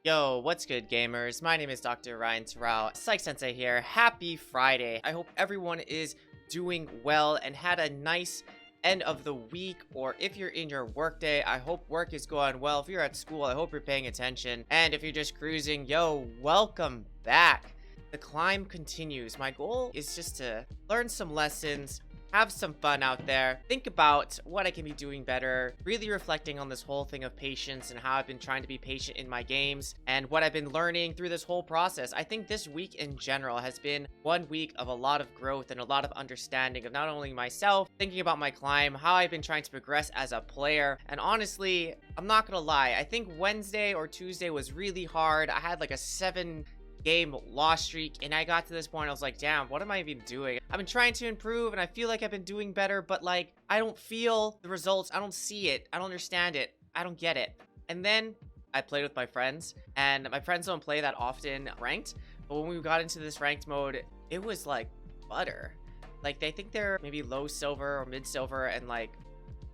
Yo, what's good, gamers? My name is Dr. Ryan Terao, Psych Sensei here. Happy Friday. I hope everyone is doing well and had a nice end of the week, or if you're in your workday, I hope work is going well. If you're at school, I hope you're paying attention. And if you're just cruising, yo, welcome back. The climb continues. My goal is just to learn some lessons, have some fun out there, think about what I can be doing better, really reflecting on this whole thing of patience and how I've been trying to be patient in my games and what I've been learning through this whole process. I think this week in general has been one week of a lot of growth and a lot of understanding of not only myself, thinking about my climb, how I've been trying to progress as a player. And honestly, I'm not gonna lie, I think Wednesday or Tuesday was really hard. I had like a 7-game loss streak, and I got to this point, I was like, damn, what am I even doing? I've been trying to improve and I feel like I've been doing better, but like I don't feel the results. I don't see it. I don't understand it. I don't get it. And then I played with my friends, and my friends don't play that often ranked, but when we got into this ranked mode, it was like butter. Like they think they're maybe low silver or mid silver, and like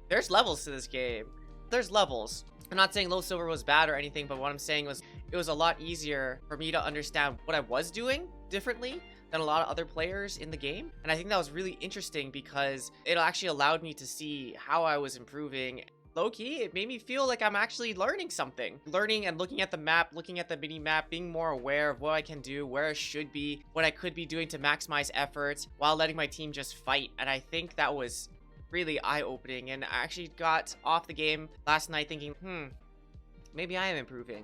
there's levels to this game. There's levels. I'm not saying low silver was bad or anything, but what I'm saying was it was a lot easier for me to understand what I was doing differently than a lot of other players in the game. And I think that was really interesting because it actually allowed me to see how I was improving. Low-key, it made me feel like I'm actually learning something. Learning and looking at the map, looking at the mini-map, being more aware of what I can do, where I should be, what I could be doing to maximize efforts while letting my team just fight. And I think that was really eye-opening, and I actually got off the game last night thinking, maybe I am improving.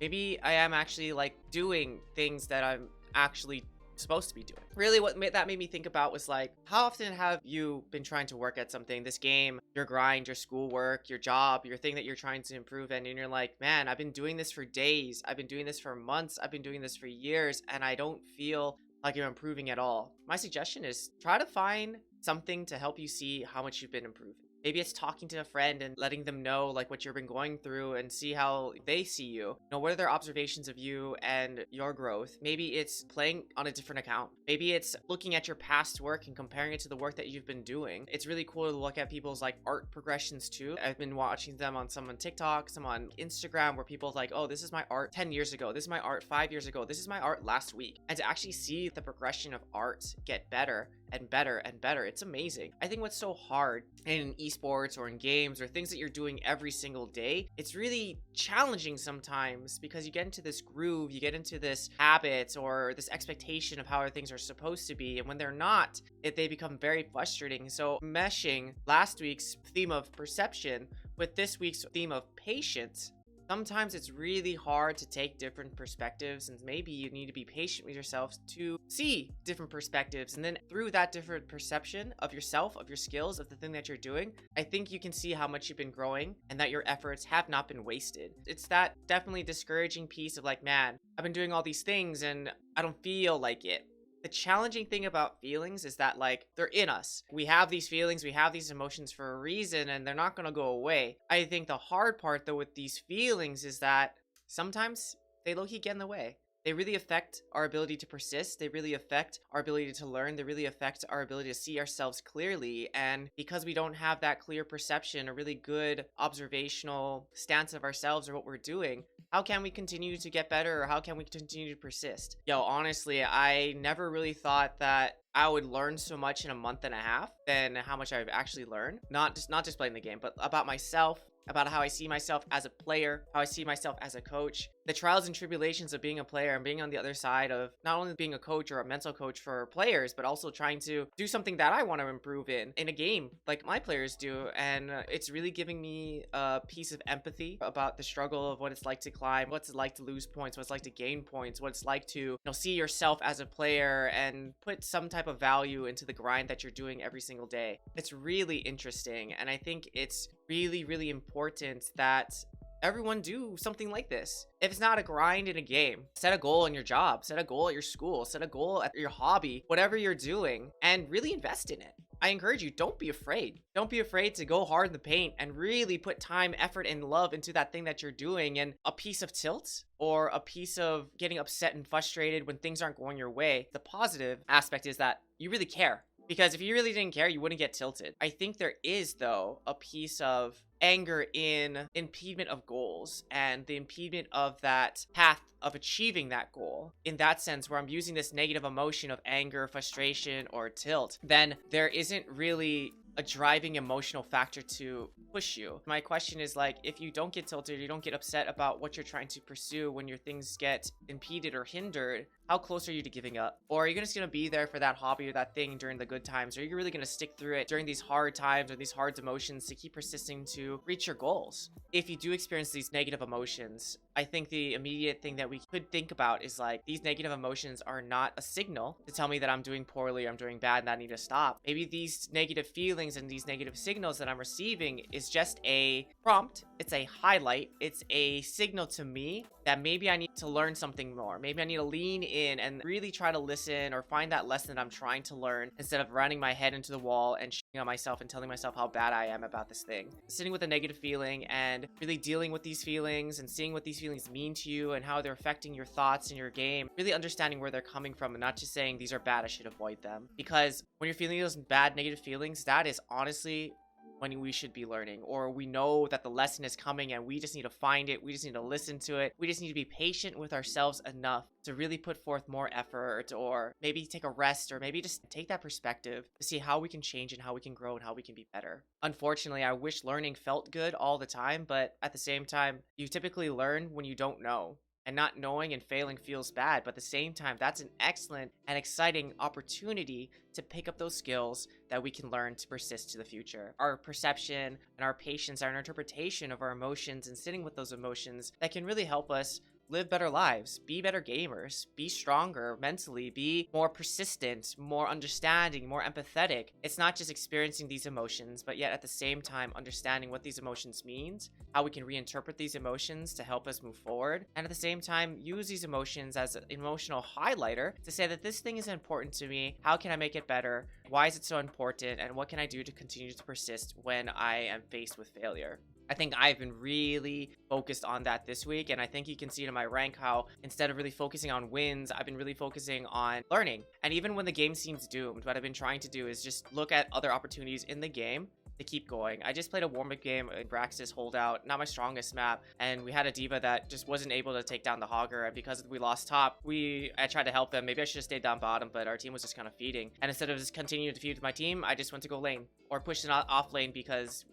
Maybe I am actually like doing things that I'm actually supposed to be doing. Really what that made me think about was like, how often have you been trying to work at something, this game, your grind, your schoolwork, your job, your thing that you're trying to improve in, and you're like, man, I've been doing this for days, I've been doing this for months, I've been doing this for years, and I don't feel like you're improving at all. My suggestion is try to find something to help you see how much you've been improving. Maybe it's talking to a friend and letting them know like what you've been going through and see how they see you. You know, what are their observations of you and your growth? Maybe it's playing on a different account. Maybe it's looking at your past work and comparing it to the work that you've been doing. It's really cool to look at people's like art progressions too. I've been watching them on some on TikTok, some on Instagram, where people's like, oh, this is my art 10 years ago. This is my art 5 years ago. This is my art last week. And to actually see the progression of art get better and better and better, it's amazing. I think what's so hard in esports or in games or things that you're doing every single day, it's really challenging sometimes because you get into this groove, you get into this habit or this expectation of how things are supposed to be, and when they're not, they become very frustrating. So meshing last week's theme of perception with this week's theme of patience, sometimes it's really hard to take different perspectives, and maybe you need to be patient with yourself to see different perspectives. And then through that different perception of yourself, of your skills, of the thing that you're doing, I think you can see how much you've been growing and that your efforts have not been wasted. It's that definitely discouraging piece of like, man, I've been doing all these things and I don't feel like it. The challenging thing about feelings is that like they're in us. We have these feelings, we have these emotions for a reason, and they're not going to go away. I think the hard part though with these feelings is that sometimes they low-key get in the way. They really affect our ability to persist. They really affect our ability to learn. They really affect our ability to see ourselves clearly. And because we don't have that clear perception, a really good observational stance of ourselves or what we're doing, how can we continue to get better, or how can we continue to persist? Yo, honestly, I never really thought that I would learn so much in a month and a half than how much I've actually learned. Not just playing the game, but about myself, about how I see myself as a player, how I see myself as a coach, the trials and tribulations of being a player and being on the other side of not only being a coach or a mental coach for players, but also trying to do something that I want to improve in a game like my players do. And it's really giving me a piece of empathy about the struggle of what it's like to climb, what's it like to lose points, what it's like to gain points, what it's like to see yourself as a player and put some type of value into the grind that you're doing every single day. It's really interesting, and I think it's really, really important that everyone do something like this. If it's not a grind in a game, set a goal in your job, set a goal at your school, set a goal at your hobby, whatever you're doing, and really invest in it. I encourage you, don't be afraid. Don't be afraid to go hard in the paint and really put time, effort, and love into that thing that you're doing. And a piece of tilt or a piece of getting upset and frustrated when things aren't going your way, the positive aspect is that you really care. Because if you really didn't care, you wouldn't get tilted. I think there is, though, a piece of anger in impediment of goals and the impediment of that path of achieving that goal. In that sense, where I'm using this negative emotion of anger, frustration, or tilt, then there isn't really a driving emotional factor to push you. My question is, like, if you don't get tilted, you don't get upset about what you're trying to pursue when your things get impeded or hindered, how close are you to giving up? Or are you just gonna be there for that hobby or that thing during the good times? Or are you really gonna stick through it during these hard times or these hard emotions to keep persisting to reach your goals? If you do experience these negative emotions, I think the immediate thing that we could think about is, like, these negative emotions are not a signal to tell me that I'm doing poorly or I'm doing bad and that I need to stop. Maybe these negative feelings and these negative signals that I'm receiving is just a prompt. It's a highlight. It's a signal to me that maybe I need to learn something more. Maybe I need to lean in and really try to listen or find that lesson that I'm trying to learn instead of running my head into the wall and shitting on myself and telling myself how bad I am about this thing. Sitting with a negative feeling and really dealing with these feelings and seeing what these feelings mean to you and how they're affecting your thoughts and your game, really understanding where they're coming from and not just saying these are bad, I should avoid them. Because when you're feeling those bad negative feelings, that is honestly when we should be learning, or we know that the lesson is coming and we just need to find it. We just need to listen to it. We just need to be patient with ourselves enough to really put forth more effort, or maybe take a rest, or maybe just take that perspective to see how we can change and how we can grow and how we can be better. Unfortunately, I wish learning felt good all the time, but at the same time, you typically learn when you don't know. And not knowing and failing feels bad, but at the same time, that's an excellent and exciting opportunity to pick up those skills that we can learn to persist to the future. Our perception and our patience, our interpretation of our emotions and sitting with those emotions that can really help us live better lives, be better gamers, be stronger mentally, be more persistent, more understanding, more empathetic. It's not just experiencing these emotions, but yet at the same time understanding what these emotions means, how we can reinterpret these emotions to help us move forward, and at the same time use these emotions as an emotional highlighter to say that this thing is important to me, how can I make it better, why is it so important, and what can I do to continue to persist when I am faced with failure. I think I've been really focused on that this week, and I think you can see it in my rank how instead of really focusing on wins, I've been really focusing on learning. And even when the game seems doomed, what I've been trying to do is just look at other opportunities in the game to keep going. I just played a warm-up game in Braxis Holdout, not my strongest map, and we had a diva that just wasn't able to take down the Hogger, and because we lost top, I tried to help them. Maybe I should have stayed down bottom, but our team was just kind of feeding. And instead of just continuing to feed with my team, I just went to go lane, or pushed it off lane because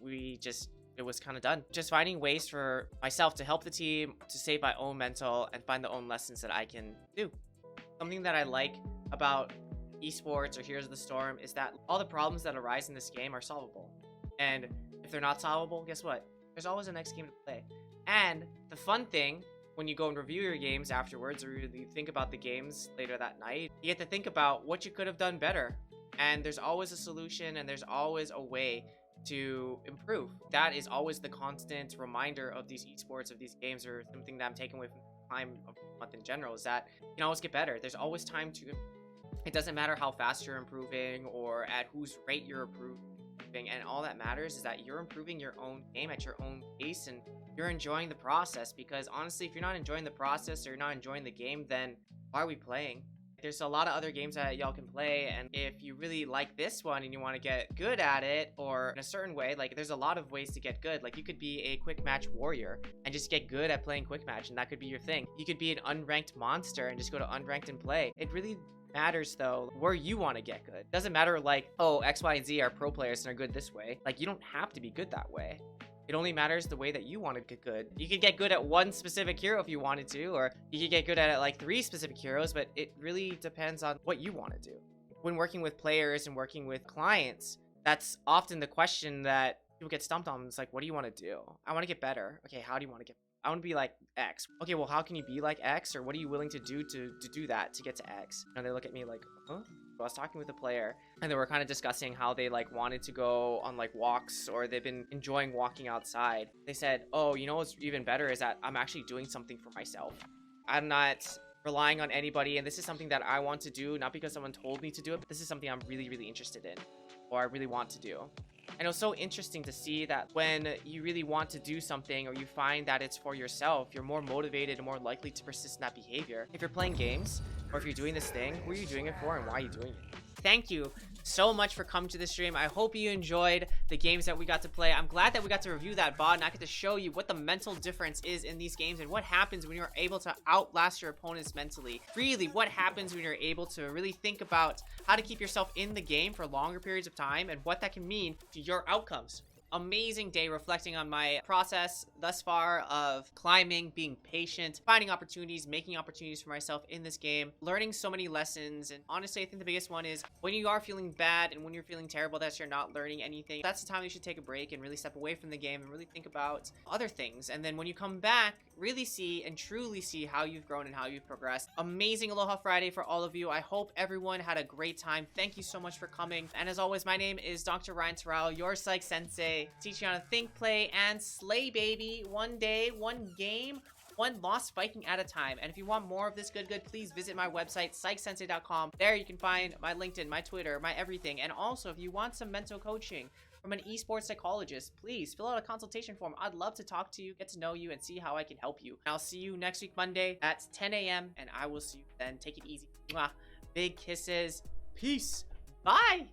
it was kind of done. Just finding ways for myself to help the team, to save my own mental, and find the own lessons that I can do. Something that I like about esports or Heroes of the Storm is that all the problems that arise in this game are solvable. And if they're not solvable, guess what? There's always a next game to play. And the fun thing, when you go and review your games afterwards, or you think about the games later that night, you get to think about what you could have done better. And there's always a solution, and there's always a way to improve. That is always the constant reminder of these esports, of these games, or something that I'm taking away from the time of the month in general, is that you can always get better. There's always time to. It doesn't matter how fast you're improving or at whose rate you're improving, and all that matters is that you're improving your own game at your own pace and you're enjoying the process. Because honestly, if you're not enjoying the process or you're not enjoying the game, then why are we playing? There's a lot of other games that y'all can play, and if you really like this one and you want to get good at it, or in a certain way, like there's a lot of ways to get good. Like you could be a quick match warrior and just get good at playing quick match, and that could be your thing. You could be an unranked monster and just go to unranked and play. It really matters though where you want to get good. It doesn't matter like, oh, X, Y, and Z are pro players and are good this way. Like you don't have to be good that way. It only matters the way that you want to get good. You could get good at one specific hero if you wanted to, or you could get good at like 3 specific heroes, but it really depends on what you want to do. When working with players and working with clients, that's often the question that people get stumped on. It's like, what do you want to do? I want to get better. Okay, how do you want to get better? I want to be like X. Okay, well, how can you be like X? Or what are you willing to do to do that, to get to X? And they look at me like, huh? I was talking with a player and they were kind of discussing how they like wanted to go on like walks, or they've been enjoying walking outside. They said, oh, you know what's even better is that I'm actually doing something for myself. I'm not relying on anybody, and this is something that I want to do, not because someone told me to do it, but this is something I'm really, really interested in, or I really want to do. And it was so interesting to see that when you really want to do something, or you find that it's for yourself, you're more motivated and more likely to persist in that behavior. If you're playing games, or if you're doing this thing, who are you doing it for and why are you doing it? thank you so much for coming to the stream. I hope you enjoyed the games that we got to play. I'm glad that we got to review that bot and I get to show you what the mental difference is in these games and what happens when you're able to outlast your opponents mentally. Really, what happens when you're able to really think about how to keep yourself in the game for longer periods of time and what that can mean to your outcomes. Amazing day reflecting on my process thus far of climbing, being patient, finding opportunities, making opportunities for myself in this game, learning so many lessons. And honestly, I think the biggest one is when you are feeling bad and when you're feeling terrible that you're not learning anything, that's the time you should take a break and really step away from the game and really think about other things. And then when you come back, really see and truly see how you've grown and how you've progressed. Amazing Aloha Friday for all of you. I hope everyone had a great time. Thank you so much for coming. And as always, my name is Dr. Ryan Terao, your Psych Sensei, teaching you how to think, play, and slay, baby. One day, one game, one lost Viking at a time. And if you want more of this good, please visit my website, psychsensei.com. There you can find my LinkedIn, my Twitter, my everything. And also, if you want some mental coaching from an esports psychologist, please fill out a consultation form. I'd love to talk to you, get to know you, and see how I can help you. I'll see you next week, Monday at 10 a.m. And I will see you then. Take it easy. Mwah. Big kisses. Peace. Bye.